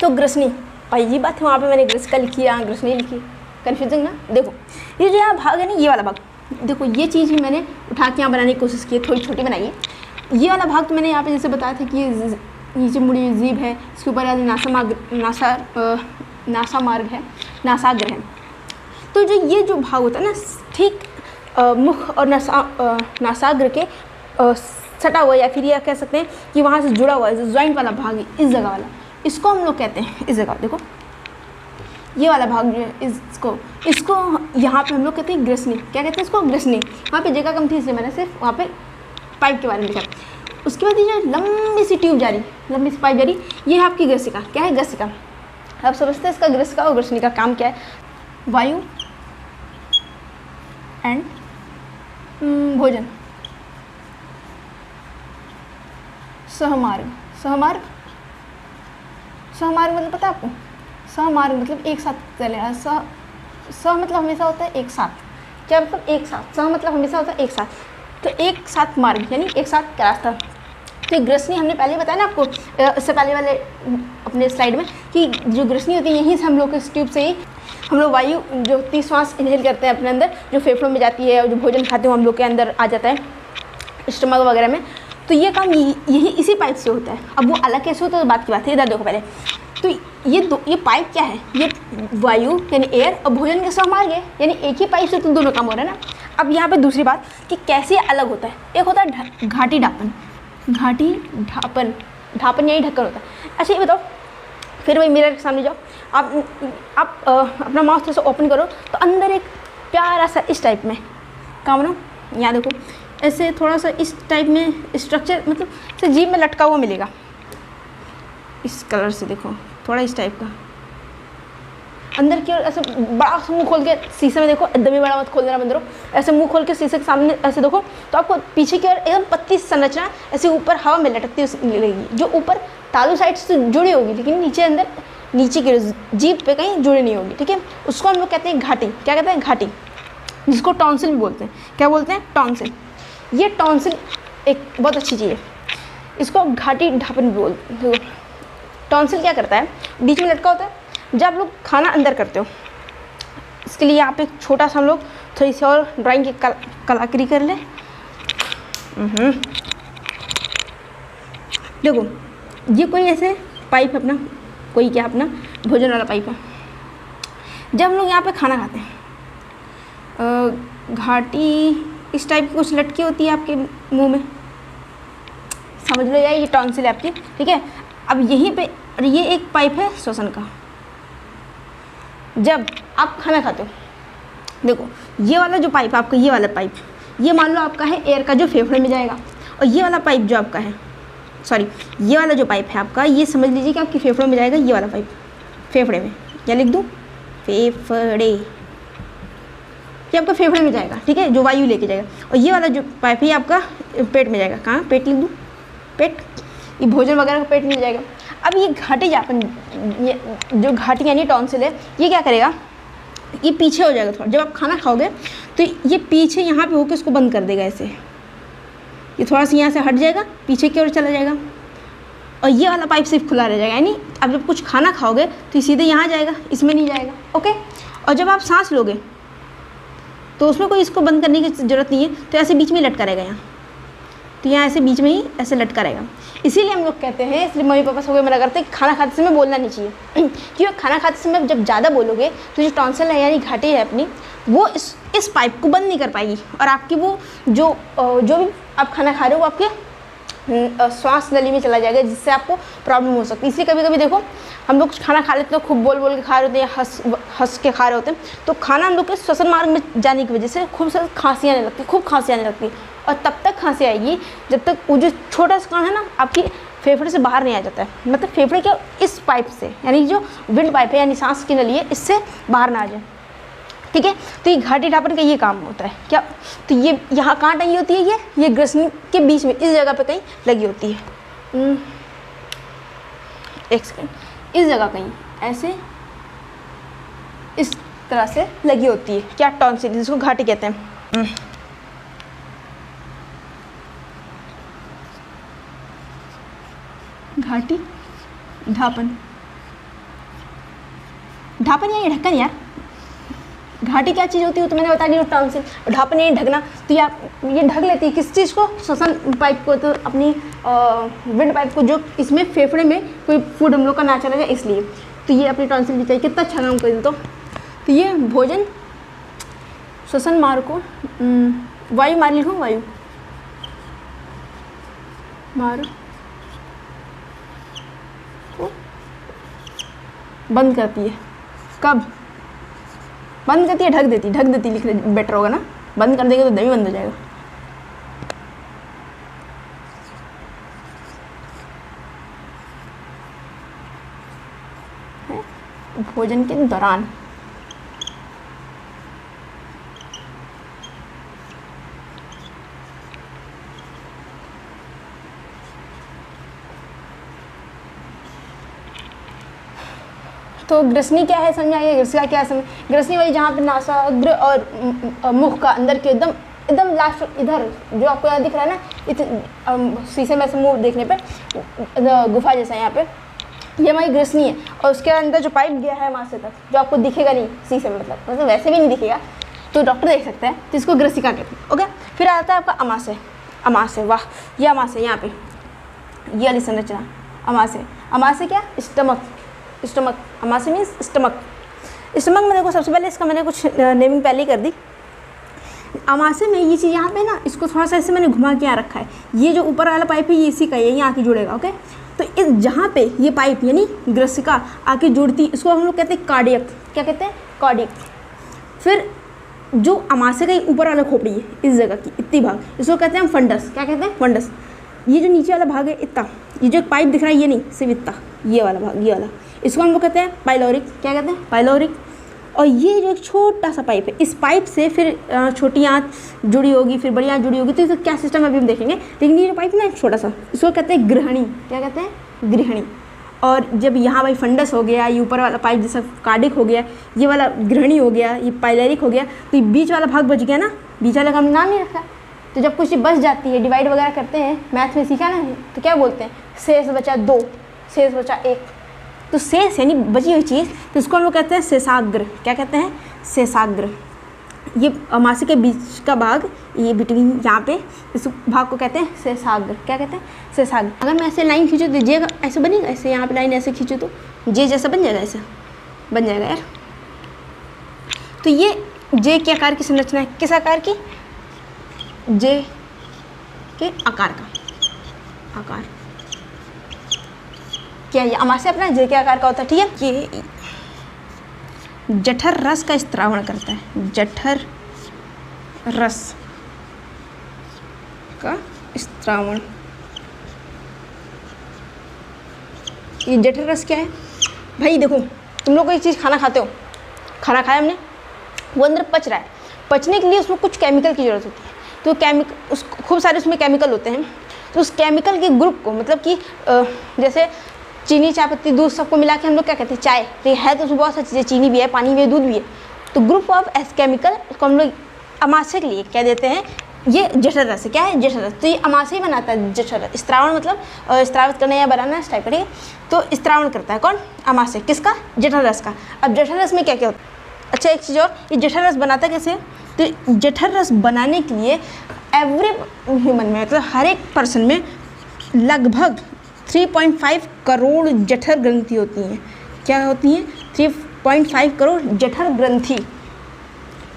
तो ग्रसनी, पहली बात है वहाँ पे मैंने ग्रसिका लिखी, यहाँ ग्रसनी लिखी, कन्फ्यूजिंग ना। देखो ये जो यहाँ भाग है ना, ये वाला भाग, देखो ये चीज़ भी मैंने उठा के यहाँ बनाने की कोशिश की है, थोड़ी छोटी बनाई है। ये वाला भाग तो मैंने यहाँ पे जैसे बताया था कि ये नीचे मुड़ी हुई जीभ है, इसके ऊपर यानी नासा मार्ग है, नासाग्र है। तो जो ये जो भाग होता है ना, ठीक मुख और नासाग्र के सटा हुआ, या फिर यह कह सकते हैं कि वहाँ से जुड़ा हुआ है, जो जॉइंट वाला भाग है इस जगह वाला, इसको हम लोग कहते हैं, इस जगह देखो ये वाला भाग जो है, इसको यहाँ पे हम लोग कहते हैं ग्रसनी। क्या कहते हैं इसको? ग्रसनी। वहाँ पे जगह कम थी इसलिए मैंने सिर्फ वहाँ पे पाइप के बारे में लिखा। उसके बाद ये जो लंबी सी ट्यूब जा रही, लंबी सी पाइप जा रही, ये है आपकी ग्रसिका। क्या है ग्रसिका? आप समझते हैं इसका ग्रसिका और ग्रसनी का काम क्या है? वायु एंड भोजन, सहमार्ग। सहमार्ग मतलब पता है आपको? सहमार्ग मतलब एक साथ चलेगा। सह मतलब हमेशा होता है एक साथ। क्या मतलब? एक साथ। सह मतलब हमेशा होता है एक साथ, तो एक साथ मार्ग यानी एक साथ का रास्ता। तो ग्रसनी हमने पहले बताया ना आपको, इससे पहले वाले अपने स्लाइड में, कि जो ग्रसनी होती है यहीं से हम लोग इस ट्यूब से ही हम लोग वायु जो 30 श्वास इनहेल करते हैं अपने अंदर, जो फेफड़ों में जाती है, और जो भोजन खाते हैं हम लोग के अंदर आ जाता है स्टमक वगैरह में। तो ये काम यही इसी पाइप से होता है। अब वो अलग कैसे होता है तो बात की बात है। इधर देखो पहले, तो ये पाइप क्या है? ये वायु यानी एयर और भोजन के सहमार्ग है, यानी एक ही पाइप से तो दोनों काम हो रहा है ना। अब यहाँ पे दूसरी बात कि कैसे अलग होता है। एक होता है घाटी ढापन, घाटी ढापन, ढापन यही ढक्कन होता है। अच्छा ये बताओ, फिर वही मिरर के सामने जाओ, आप अपना माउथ से ओपन करो तो अंदर एक प्यारा सा इस टाइप में काम ना, यहाँ देखो ऐसे थोड़ा सा इस टाइप में स्ट्रक्चर, मतलब ऐसे जीभ में लटका हुआ मिलेगा। इस कलर से देखो, थोड़ा इस टाइप का अंदर की ओर ऐसे बड़ा सा मुँह खोल के शीशे में देखो, एकदम ही बड़ा मत खोल देना बंद करो। ऐसे मुँह खोल के शीशे के सामने ऐसे देखो तो आपको पीछे की ओर एकदम पतली संरचना ऐसे ऊपर हवा में लटकती हुई मिलेगी, जो ऊपर तालू साइड से जुड़ी होगी, लेकिन नीचे अंदर नीचे की जीभ पे कहीं जुड़ी नहीं होगी। ठीक है, उसको हम लोग कहते हैं घाटी। क्या कहते हैं? घाटी, जिसको टॉन्सिल भी बोलते हैं। क्या बोलते हैं? टॉन्सिल। ये टॉन्सिल एक बहुत अच्छी चीज़ है, इसको घाटी ढापन भी बोलते हैं। टॉन्सिल क्या करता है? बीच में लटका होता है। जब आप लोग खाना अंदर करते हो, इसके लिए यहाँ पे एक छोटा सा हम लोग थोड़ी सी और ड्राइंग की कलाकारी कर ले। देखो ये कोई ऐसे पाइप अपना, कोई क्या अपना भोजन वाला पाइप है। जब हम लोग यहाँ पे खाना खाते हैं, घाटी इस टाइप की कुछ लटकी होती है आपके मुंह में, समझ लो यार ये टॉन्सिल है आपकी। ठीक है, अब यहीं पे ये एक पाइप है श्वसन का। जब आप खाना खाते हो, देखो ये वाला जो पाइप आपका, ये वाला पाइप, ये मान लो आपका है एयर का, जो फेफड़े में जाएगा। और ये वाला पाइप जो आपका है, सॉरी ये वाला जो पाइप है आपका, ये समझ लीजिए कि आपके फेफड़ों में जाएगा। ये वाला पाइप फेफड़े में, क्या लिख दूँ? फेफड़े, ये आपका फेफड़े में जाएगा। ठीक है, जो वायु लेके जाएगा। और ये वाला जो पाइप है ये आपका पेट में जाएगा। कहाँ? पेट लिख दूँ, पेट, ये भोजन वगैरह का पेट में जाएगा। अब ये घाटी जापन, ये जो घाटी यानी टॉन्सिल है, ये क्या करेगा? ये पीछे हो जाएगा थोड़ा। जब आप खाना खाओगे तो ये पीछे यहाँ पे होकर इसको बंद कर देगा ऐसे। ये थोड़ा सा यहाँ से हट जाएगा, पीछे की ओर चला जाएगा, और ये वाला पाइप सिर्फ खुला रह जाएगा। यानी अब जब कुछ खाना खाओगे तो सीधे यहाँ जाएगा, इसमें नहीं जाएगा। ओके, और जब आप सांस लोगे तो उसमें कोई इसको बंद करने की ज़रूरत नहीं है, तो ऐसे बीच में लटका रहेगा यहाँ। तो यहाँ ऐसे बीच में ही ऐसे लटका रहेगा। इसीलिए हम लोग कहते हैं, इसलिए मम्मी पापा सब मना करते हैं कि खाना खाते समय बोलना नहीं चाहिए। क्योंकि खाना खाते समय जब ज़्यादा बोलोगे तो जो टॉन्सिल है यानी घाटी है अपनी, वो इस पाइप को बंद नहीं कर पाएगी, और आपकी वो जो भी आप खाना खा रहे हो वो आपके श्वास नली में चला जाएगा, जिससे आपको प्रॉब्लम हो सकती है। इसलिए कभी कभी देखो हम लोग कुछ खाना खा लेते हैं, खूब बोल बोल के खा रहे होते हैं, हंस के खा रहे होते हैं, तो खाना हम लोग के श्वसन मार्ग में जाने की वजह से खूब सारी खांसी आने लगती है, खूब खांसी आने लगती है। और तब तक खांसी आएगी जब तक वो जो छोटा सा कण है ना आपकी फेफड़े से बाहर नहीं आ जाता है, मतलब फेफड़े के इस पाइप से, यानी जो विंड पाइप है यानी सांस की नली है, इससे बाहर ना आ जाए, ठीक है। तो ये घाटी ढापन का ये काम होता है क्या। तो ये यहाँ कहाँ टंगी होती है, ये ग्रसनी के बीच में इस जगह पे कहीं लगी होती है। एक सेकेंड, इस जगह कहीं ऐसे इस तरह से लगी होती है क्या, टॉन्सिल, जिसको घाटी कहते हैं। घाटी ढापन, ढापन यानी ढक्कन यार। घाटी क्या चीज़ होती है तो मैंने बता दिया, टॉन्सिल। ढापन यानी ढकना, तो ये ढक लेती है किस चीज़ को, श्वसन पाइप को, तो अपनी विंड पाइप को, जो इसमें फेफड़े में कोई फूड हम लोग का ना चला जाए इसलिए। तो ये अपनी टॉन्सिल भी चाहिए, कितना अच्छा काम कर दो। तो ये भोजन श्वसन मार्ग को, वायु मार्ग लिखो, वायु मार्ग को बंद करती है। कब बंद करती है, ढक देती लिख ले, बेटर होगा ना। बंद कर देंगे तो दही बंद हो जाएगा। भोजन के दौरान तो ग्रसनी क्या है समझाइए, ग्रसिका क्या समझ। ग्रसनी वही जहाँ पे नासाग्र और मुख का अंदर के एकदम लास्ट इधर जो आपको यहाँ दिख रहा है ना, शीशे में से मुँह देखने पे गुफा जैसा यहाँ पे, ये हमारी ग्रसनी है। और उसके अंदर जो पाइप गया है मासे तक, जो आपको दिखेगा नहीं शीशे में, मतलब वैसे भी नहीं दिखेगा, तो डॉक्टर देख सकते हैं, तो इसको ग्रसिका कहते हैं। ओके, फिर आता है आपका अमाशय। अमाशय, वाह, ये अमाशय यहाँ पे, ये वाली संरचना अमाशय। अमाशय क्या, स्टमक। अमाशय मीन्स स्टमक में देखो, सबसे पहले इसका मैंने कुछ नेमिंग पहले ही कर दी। अमाशय में ये चीज़ यहाँ पे ना, इसको थोड़ा सा ऐसे मैंने घुमा के यहाँ रखा है। ये जो ऊपर वाला पाइप है ये इसी का है, ये आके जुड़ेगा। ओके, तो इस जहाँ पे ये पाइप यानी ग्रसिका आके जुड़ती, इसको हम लोग कहते हैं कार्डियक। क्या कहते हैं, कार्डियक। फिर जो अमाशय का ऊपर वाला खोपड़ी है, इस जगह की इतनी भाग, इसको कहते हैं हम फंडस। क्या कहते हैं, फंडस। ये जो नीचे वाला भाग है इतना, ये जो पाइप दिख रहा है ये नहीं, सिर्फ इतना, ये वाला भाग, ये वाला, इसको हम लोग कहते हैं पाइलोरिक। क्या कहते हैं, पाइलोरिक। और ये जो एक छोटा सा पाइप है, इस पाइप से फिर छोटी आंत जुड़ी होगी, फिर बड़ी आंत जुड़ी होगी, तो इसका क्या सिस्टम है अभी हम देखेंगे। लेकिन ये जो पाइप ना एक छोटा सा, इसको कहते हैं गृहिणी। क्या कहते हैं, गृहिणी। और जब यहाँ भाई फंडस हो गया, ये ऊपर वाला पाइप जैसा कार्डिक हो गया, ये वाला गृहिणी हो गया, ये पाइलेरिक हो गया, तो ये बीच वाला भाग बच गया ना, बीच वाले का हमने नाम नहीं रखा। तो जब कुछ बच जाती है, डिवाइड वगैरह करते हैं, मैथ में सीखा ना, तो क्या बोलते हैं, शेष बचा 2, शेष बचा 1। तो शेष यानी बची हुई चीज़, तो इसको हम लोग कहते हैं शेषाग्र। क्या कहते हैं, शेषाग्र। ये अमाशय के बीच का भाग, ये बिटवीन यहाँ पे, इस भाग को कहते हैं शेषाग्र। क्या कहते हैं, शेषाग्र। अगर मैं ऐसे लाइन खींचूँ तो जे ऐसे बनेगा, ऐसे यहाँ पे लाइन ऐसे खींचूँ तो जे जैसा बन जाएगा, ऐसा बन जाएगा यार। तो ये जे के आकार की संरचना है, किस आकार की, जे के आकार का आकार। क्या ये अमाशय अपना जे के आकार का होता है, ठीक है। ये जठर रस का स्त्रावण करता है, जठर रस का स्त्रावण। ये जठर रस क्या है भाई, देखो तुम लोग कोई चीज़ खाना खाते हो, खाना खाया हमने, वो अंदर पच रहा है, पचने के लिए उसमें कुछ केमिकल की ज़रूरत होती है। तो केमिकल, उस खूब सारे उसमें केमिकल होते हैं, तो उस केमिकल के ग्रुप को, मतलब कि जैसे चीनी, चाय पत्ती, दूध, सबको मिला के हम लोग क्या कहते हैं, चाय। तो है तो उसमें बहुत सारी चीज़ें, चीनी भी है, पानी भी है, दूध भी है। तो ग्रुप ऑफ एस केमिकल को हम लोग अमाशय के लिए क्या देते हैं, ये जठर रस। क्या है, जठर रस। तो ये अमाशय ही बनाता है जठर रस। स्त्रावण मतलब स्त्रावित करना या बनाना, इस टाइप का, ठीक है। तो स्त्रावण करता है कौन, अमाशय। किसका, जठर रस का। अब जठर रस में क्या क्या होता है, अच्छा एक चीज़ और, ये जठर रस बनाता कैसे, तो जठर रस बनाने के लिए एवरी ह्यूमन में, मतलब हर एक पर्सन में लगभग 3.5 करोड़ जठर ग्रंथि होती हैं। क्या होती हैं, 3.5 करोड़ जठर ग्रंथि,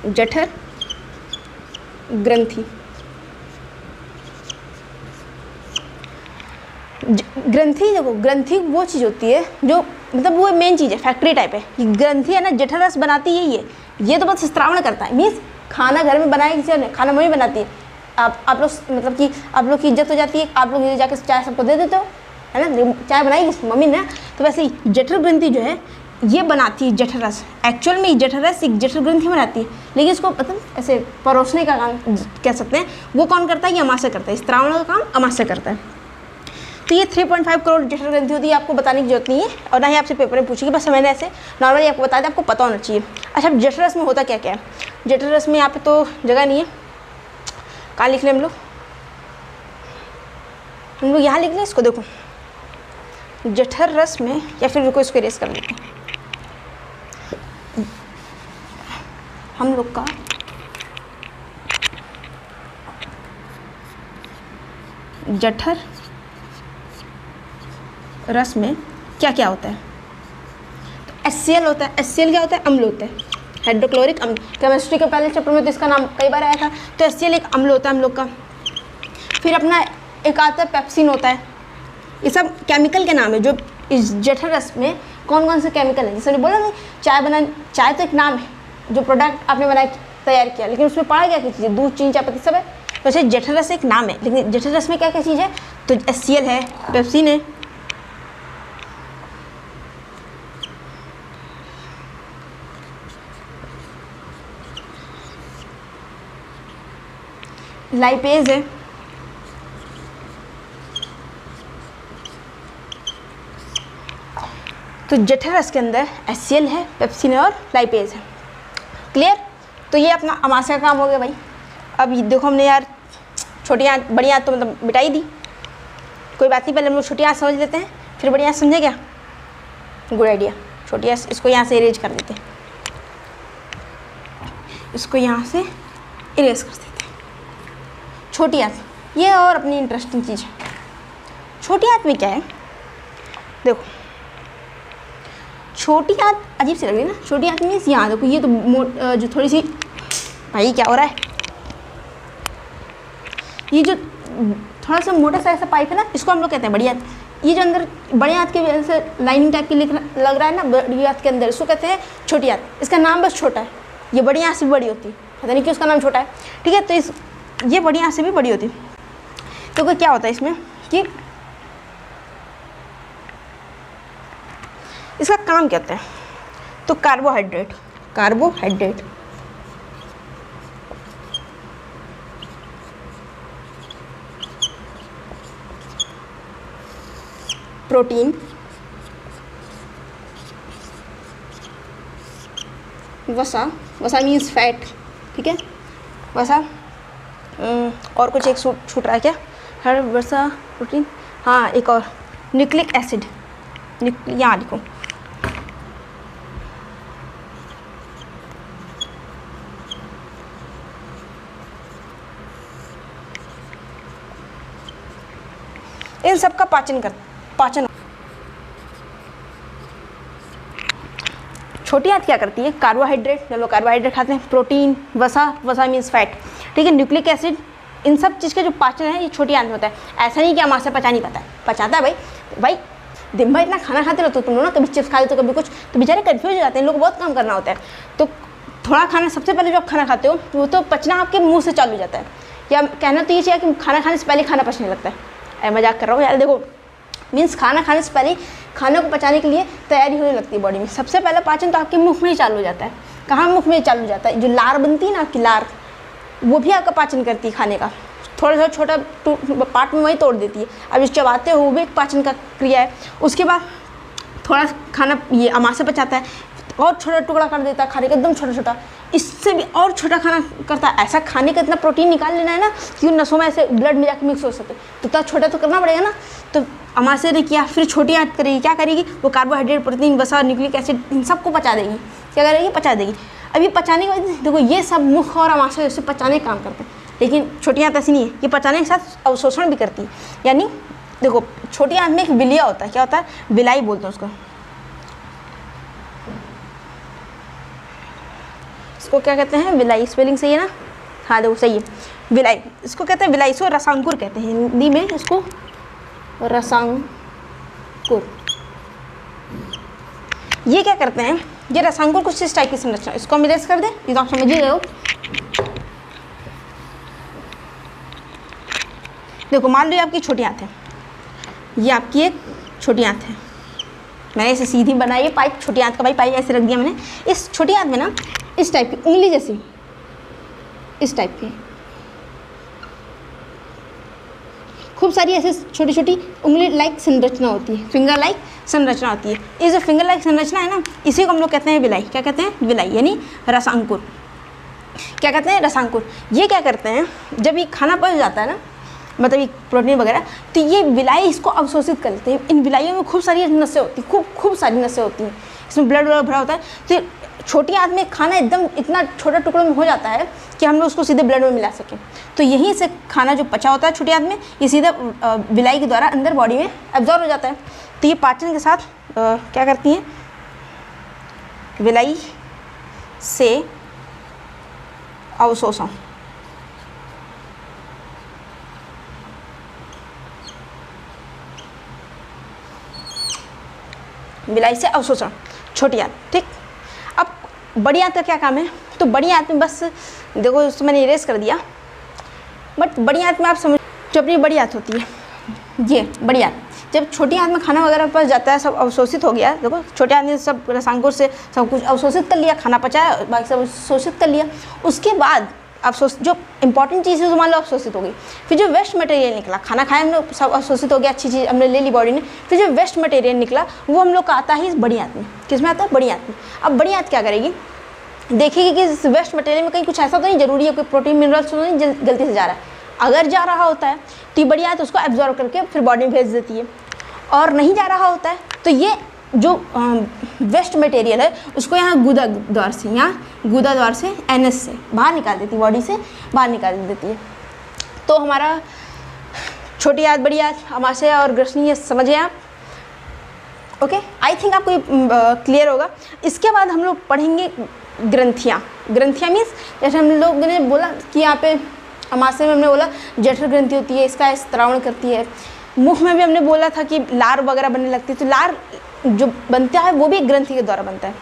जठर ग्रंथि। ग्रंथि, देखो ग्रंथि वो चीज़ होती है जो मतलब वो मेन चीज़ है, फैक्ट्री टाइप है। ये ग्रंथि है ना, जठरस बनाती है ये तो बस स्त्रावण करता है। मीन्स खाना घर में बनाया किसी ने, खाना मम्मी बनाती है। आप लोग मतलब कि आप लोग की इज्जत हो जाती है, आप लोग जाके चाय सबको दे देते हो, है ना, चाय बनाई किस मम्मी ने। तो वैसे ही जठर ग्रंथि जो है ये बनाती है जठरस। एक्चुअल में जठरस एक जठर ग्रंथि बनाती है, लेकिन इसको मतलब ऐसे परोसने का काम कह सकते हैं। वो कौन करता है? ये अमाशय करता है। स्त्रावण का काम अमाशय करता है। तो ये 3.5 करोड़ जठर ग्रंथि होती है, आपको बताने की जरूरत नहीं है और ना ही आपसे पेपर में पूछेगी, बस मैंने ऐसे नॉर्मली आपको बता दें, आपको पता होना चाहिए। अच्छा, जठरस में होता क्या क्या है? जठरस में यहाँ पे तो जगह नहीं है, कहाँ लिख लें हम लोग यहाँ लिख लें इसको। देखो जठर रस में, या फिर रुको इसको इरेज कर लेते हैं। हम लोग का जठर रस में क्या क्या होता है? तो HCl होता है। HCl क्या होता है? अम्ल होता है, हाइड्रोक्लोरिक अम्ल। केमिस्ट्री के पहले चैप्टर में तो इसका नाम कई बार आया था। तो HCl एक अम्ल होता है हम लोग का। फिर अपना एक आता है पेप्सिन होता है। ये सब केमिकल के नाम है जो इस जठर रस में कौन कौन से केमिकल है। जैसे मैंने बोला ना, चाय तो एक नाम है जो प्रोडक्ट आपने बनाया तैयार किया, लेकिन उसमें पड़ा क्या क्या चीज़ें? दूध, चीनी, चायपत्ती सब है। तो ऐसे जठर रस एक नाम है, लेकिन जठर रस में क्या क्या चीज़ है? तो HCl है, पेप्सिन है, लाइपेज है, तो जठर रस के अंदर HCl है, पेप्सिन है और लाइपेज है। क्लियर? तो ये अपना अमाशय का काम हो गया भाई। अब देखो हमने यार छोटी आंत बड़ी आंत तो मतलब मिटाई दी, कोई बात नहीं, पहले हम लोग छोटी आंत समझ लेते हैं, फिर बड़ी आंत समझे क्या? Good idea. छोटी आंत इसको यहाँ से इरेज कर देते हैं, इसको यहाँ से इरेज कर देते हैं। छोटी आंत ये और अपनी इंटरेस्टिंग चीज़ है। छोटी आंत में क्या है? देखो छोटी आंत अजीब सी लग रही है ना। छोटी आंत मीन्स यहाँ देखो, ये तो जो थोड़ी सी, भाई क्या हो रहा है, ये जो थोड़ा सा मोटा सा ऐसा पाइप है ना, इसको हम लोग कहते हैं बड़ी आंत। ये जो अंदर बड़ी आंत की वजह से लाइनिंग टाइप की लग रहा है ना बड़ी आंत के अंदर, इसको कहते हैं छोटी आंत। इसका नाम बस छोटा है। ये बड़ी आंत से भी बड़ी होती है, पता नहीं क्यों उसका नाम छोटा है। ठीक है, तो ये बड़ी आंत से भी बड़ी होती है। तो क्या होता है इसमें कि इसका काम क्या होता है? तो कार्बोहाइड्रेट प्रोटीन, वसा मीन्स फैट। ठीक है, वसा और कुछ एक छूट रहा है क्या? हर वसा प्रोटीन, हाँ एक और न्यूक्लिक एसिड, यहाँ लिखो। इन सब का पाचन छोटी आंत क्या करती है? कार्बोहाइड्रेट, जब लोग कार्बोहाइड्रेट खाते हैं, प्रोटीन, वसा मीन्स फैट। ठीक है, न्यूक्लिक एसिड, इन सब चीज़ का जो पाचन है ये छोटी आंत में होता है। ऐसा नहीं कि अमाशय पचा नहीं पाता है, पचाता है भाई दिन भर इतना खाना खाते रहते हो तुम लोग ना, कभी चिप्स खा लेते हो, कभी कुछ, तो बेचारे कन्फ्यूज हो जाते हैं। लोग बहुत काम करना होता है, तो थोड़ा खाना, सबसे पहले जो आप खाना खाते हो वो तो पचना आपके मुंह से चालू हो जाता है। या कहना तो ये चाहिए कि खाना खाने से पहले खाना पचने लगता है। मजाक कर रहा हूँ यार, देखो मीन्स खाना खाने से पहले खाने को पचाने के लिए तैयारी होने लगती है बॉडी में। सबसे पहला पाचन तो आपके मुख में ही चालू हो जाता है। कहाँ मुख में चालू हो जाता है? जो लार बनती है ना आपकी लार, वो भी आपका पाचन करती है खाने का। थोड़ा सा छोटा पार्ट में वही तोड़ देती है। अब जो चबाते हो वो भी एक पाचन का क्रिया है। उसके बाद थोड़ा खाना ये अमाशय पचाता है और छोटा टुकड़ा कर देता है खाने का, एकदम छोटा छोटा, इससे भी और छोटा खाना करता है। ऐसा खाने का इतना प्रोटीन निकाल लेना है ना कि उन नसों में ऐसे ब्लड में जाकर मिक्स हो सके, तो इतना छोटा तो करना पड़ेगा ना। तो अमाशय ने किया, फिर छोटी आंत करेगी, क्या करेगी? वो कार्बोहाइड्रेट, प्रोटीन, वसा, न्यूक्लिक एसिड, इन सबको पचा देगी। क्या करेगी? पचा देगी। अब ये पचाने के बाद देखो ये सब मुख और अमाशय जैसे पचाने का काम करते हैं, लेकिन छोटी आंत ऐसी नहीं है, ये पचाने के साथ अवशोषण भी करती है। यानी देखो छोटी आंत में एक विलिया होता है, क्या होता है? विलाई बोलते हैं उसको। इसको क्या कहते हैं? विलाई। स्पेलिंग सही है ना? हाँ देखो सही है, विलाई। इसको कहते हैं विलाई, इसको रसांकुर कहते हैं हिंदी में। इसको रसांकुर। ये क्या करते हैं, ये रसांकुर कुछ इस टाइप की संरचना, इसको हम इरेज कर दें, ये तो आप समझ ही गए हो। देखो मान लो ये आपकी छोटी आंत है, ये आपकी एक छोटी आंत है, मैंने इसे सीधी बनाई है पाइप, छोटी आंत का भाई पाइप ऐसे रख दिया मैंने। इस छोटी आंत में ना इस टाइप की उंगली जैसी, इस टाइप की खूब सारी ऐसे छोटी छोटी उंगली लाइक संरचना होती है, फिंगर लाइक संरचना होती है। ये जो फिंगर लाइक संरचना है ना, इसी को हम लोग कहते हैं विलाई। क्या कहते हैं? विलाई, यानी रसांकुर। क्या कहते हैं? रसांकुर। ये क्या करते हैं, जब ये खाना पच जाता है ना, मतलब ये प्रोटीन वगैरह, तो ये विलाई इसको अवशोषित कर लेते हैं। इन विलाइयों में खूब सारी नसें होती हैं, खूब सारी नसें होती हैं, इसमें ब्लड भरा होता है। तो छोटी आंत में खाना एकदम इतना छोटा टुकड़ों में हो जाता है कि हम लोग उसको सीधे ब्लड में मिला सकें। तो यहीं से खाना जो पचा होता है छोटी आंत में, ये सीधा विलाई के द्वारा अंदर बॉडी में एब्जॉर्ब हो जाता है। तो ये पाचन के साथ क्या करती हैं, विलाई से अवशोषण, विलाई से अवशोषण, छोटी आंत। ठीक, अब बड़ी आंत का क्या काम है? तो बड़ी आंत में बस देखो, उसको मैंने इरेज कर दिया, बट बड़ी आंत में आप समझ, जो अपनी बड़ी आंत होती है, ये बड़ी आंत, जब छोटी आंत में खाना वगैरह पच जाता है, सब अवशोषित हो गया, देखो छोटी आंत ने सब रसांकुर से सब कुछ अवशोषित कर लिया, खाना पचाया, बाकी सब अवशोषित कर लिया। उसके बाद जो इंपॉर्टेंट चीज़ है, मान लो अवशोषित हो गई, फिर जो वेस्ट मटेरियल निकला, खाना खाया हम लोग, सब अवशोषित हो गया, अच्छी चीज़ हमने ले ली बॉडी ने, फिर जो वेस्ट मटेरियल निकला वो हम लोग का आता है इस बड़ी आंत में। किस में आता है? बड़ी आंत में। अब बड़ी आंत क्या करेगी, देखेगी कि इस वेस्ट मटेरियल में कहीं कुछ ऐसा तो नहीं जरूरी है, कोई प्रोटीन मिनरल्स तो नहीं गलती से जा रहा है। अगर जा रहा होता है तो ये बड़ी आंत उसको एब्जॉर्ब करके फिर बॉडी में भेज देती है, और नहीं जा रहा होता है तो ये जो वेस्ट मटेरियल है उसको यहाँ गुदा द्वार से, एनएस से बाहर निकाल देती है, बॉडी से बाहर निकाल देती है। तो हमारा छोटी आंत, बड़ी आंत, अमाशय और ग्रसनी, ये समझिए आप। ओके, आई थिंक आपको क्लियर होगा। इसके बाद हम लोग पढ़ेंगे ग्रंथियाँ। ग्रंथियाँ मीन्स जैसे हम लोग ने बोला कि यहाँ पे अमाशय में हमने बोला जठर ग्रंथि होती है, इसका स्त्रावण करती है। मुख में भी हमने बोला था कि लार वगैरह बनने लगती है, तो लार जो बनता है वो भी एक ग्रंथि के द्वारा बनता है।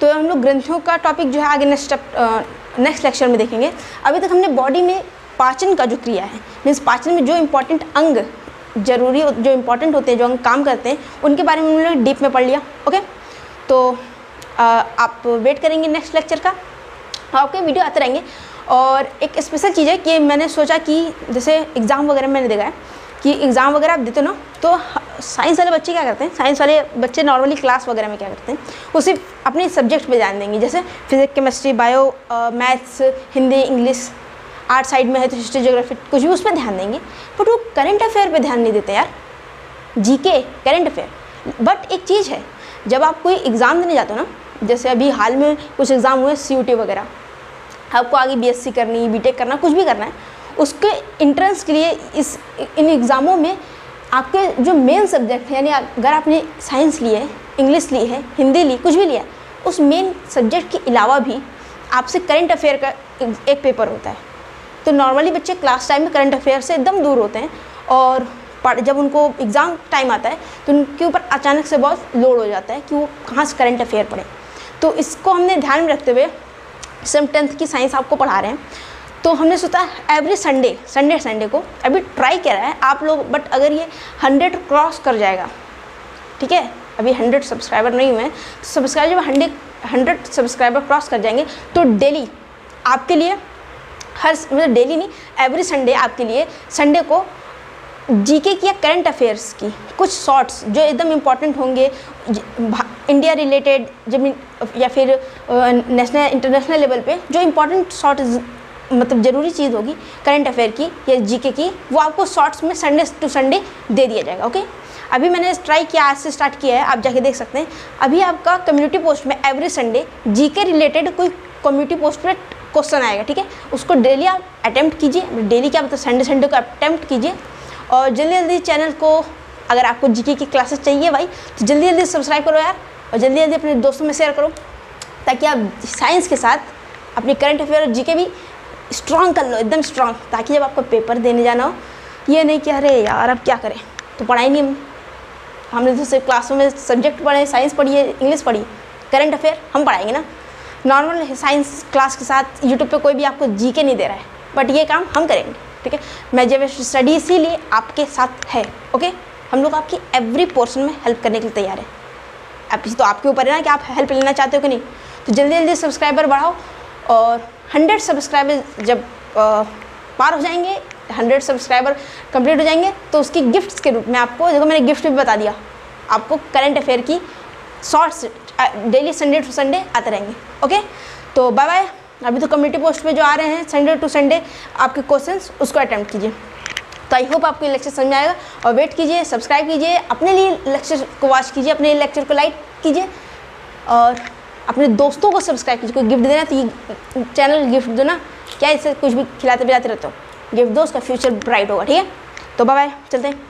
तो हम लोग ग्रंथियों का टॉपिक जो है आगे नेक्स्ट लेक्चर में देखेंगे। अभी तक हमने बॉडी में पाचन का जो क्रिया है, मीन्स पाचन में जो इम्पोर्टेंट अंग जरूरी, जो इम्पोर्टेंट होते हैं, जो अंग काम करते हैं, उनके बारे में हमने डीप में पढ़ लिया। ओके, तो आप वेट करेंगे नेक्स्ट लेक्चर का, आपके वीडियो आते रहेंगे। और एक स्पेशल चीज़ है कि मैंने सोचा कि जैसे एग्ज़ाम वगैरह मैंने देखा है कि एग्ज़ाम वगैरह आप देते हो ना, तो साइंस वाले बच्चे क्या करते हैं, साइंस वाले बच्चे नॉर्मली क्लास वगैरह में क्या करते हैं, वो सिर्फ अपने सब्जेक्ट पे ध्यान देंगे, जैसे physics, chemistry, bio, maths, Hindi, English, art side में है तो हिस्ट्री, ज्योग्राफी, कुछ भी उस पर ध्यान देंगे, बट वो करंट अफेयर पे ध्यान नहीं देते यार, जीके, करंट अफेयर। बट एक चीज़ है, जब आप कोई एग्ज़ाम देने जाते हो ना, जैसे अभी हाल में कुछ एग्ज़ाम हुए CUT वगैरह, आपको आगे BSc करनी, BTech करना, कुछ भी करना है, उसके इंट्रेंस के लिए इन एग्ज़ामों में आपके जो मेन सब्जेक्ट है, यानी अगर आपने साइंस ली है, इंग्लिश ली है, हिंदी ली, कुछ भी लिया, उस मेन सब्जेक्ट के अलावा भी आपसे करंट अफेयर का एक पेपर होता है। तो नॉर्मली बच्चे क्लास टाइम में करंट अफेयर से एकदम दूर होते हैं, और जब उनको एग्ज़ाम टाइम आता है तो उनके ऊपर अचानक से बहुत लोड हो जाता है कि वो कहाँ से करंट अफेयर पढ़ें। तो इसको हमने ध्यान में रखते हुए हम 10th की साइंस आपको पढ़ा रहे हैं, तो हमने सोचा एवरी संडे को अभी ट्राई किया है आप लोग, बट अगर ये 100 क्रॉस कर जाएगा, ठीक है, अभी 100 सब्सक्राइबर नहीं हुए हैं, तो सब्सक्राइबर जब 100 सब्सक्राइबर क्रॉस कर जाएंगे तो डेली आपके लिए, मतलब डेली नहीं, एवरी संडे आपके लिए, संडे को जीके की या करंट अफेयर्स की कुछ शॉर्ट्स जो एकदम इम्पॉर्टेंट होंगे, इंडिया रिलेटेड, जब या फिर नेशनल इंटरनेशनल लेवल पे जो इम्पॉर्टेंट शॉर्ट, मतलब ज़रूरी चीज़ होगी करंट अफेयर की या जीके की, वो आपको शॉर्ट्स में संडे टू संडे दे दिया जाएगा। ओके, अभी मैंने ट्राई किया, आज से स्टार्ट किया है, आप जाके देख सकते हैं। अभी आपका कम्युनिटी पोस्ट में एवरी संडे जीके रिलेटेड कोई कम्युनिटी पोस्ट पर क्वेश्चन आएगा, ठीक है, उसको डेली आप अटैम्प्ट कीजिए, डेली क्या मतलब संडे को अटैम्प्ट कीजिए, और जल्दी चैनल को, अगर आपको जीके की क्लासेस चाहिए भाई, तो जल्दी सब्सक्राइब करो यार, और जल्दी अपने दोस्तों में शेयर करो, ताकि आप साइंस के साथ अपनी करंट अफेयर और जीके भी स्ट्रॉन्ग कर लो, एकदम स्ट्रॉन्ग, ताकि जब आपको पेपर देने जाना हो, ये नहीं कि अरे यार अब क्या करें, तो पढ़ाई नहीं हमने तो सिर्फ क्लासों में सब्जेक्ट पढ़े, साइंस पढ़ी है, इंग्लिश पढ़ी, करंट अफेयर हम पढ़ाएंगे ना। नॉर्मल साइंस क्लास के साथ यूट्यूब पे कोई भी आपको जीके नहीं दे रहा है, बट ये काम हम करेंगे, ठीक है। मेजेवेस्ट स्टडी इसीलिए आपके साथ है, ओके। हम लोग आपकी एवरी पोर्शन में हेल्प करने के लिए तैयार है। अब तो आपके ऊपर है ना कि आप हेल्प लेना चाहते हो कि नहीं। तो जल्दी जल्दी सब्सक्राइबर बढ़ाओ, और 100 सब्सक्राइबर जब पार हो जाएंगे, 100 सब्सक्राइबर कंप्लीट हो जाएंगे, तो उसकी गिफ्ट्स के रूप में आपको, देखो मैंने गिफ्ट भी बता दिया, आपको करंट अफेयर की shorts daily Sunday to Sunday आते रहेंगे, ओके। तो बाय बाय। अभी तो कम्युनिटी पोस्ट पे जो आ रहे हैं संडे टू संडे आपके क्वेश्चंस, उसको अटेम्प्ट कीजिए। तो आई होप आपको ये लेक्चर समझ में आएगा, और वेट कीजिए, सब्सक्राइब कीजिए, अपने लिए लेक्चर को वॉच कीजिए, अपने लेक्चर को लाइक कीजिए, और अपने दोस्तों को सब्सक्राइब कीजिए। कोई गिफ्ट देना तो ये चैनल गिफ्ट दो ना, क्या इससे कुछ भी खिलाते पिलाते रहते हो, गिफ्ट दो, उसका फ्यूचर ब्राइट होगा, ठीक है। तो बाय बाय, चलते हैं।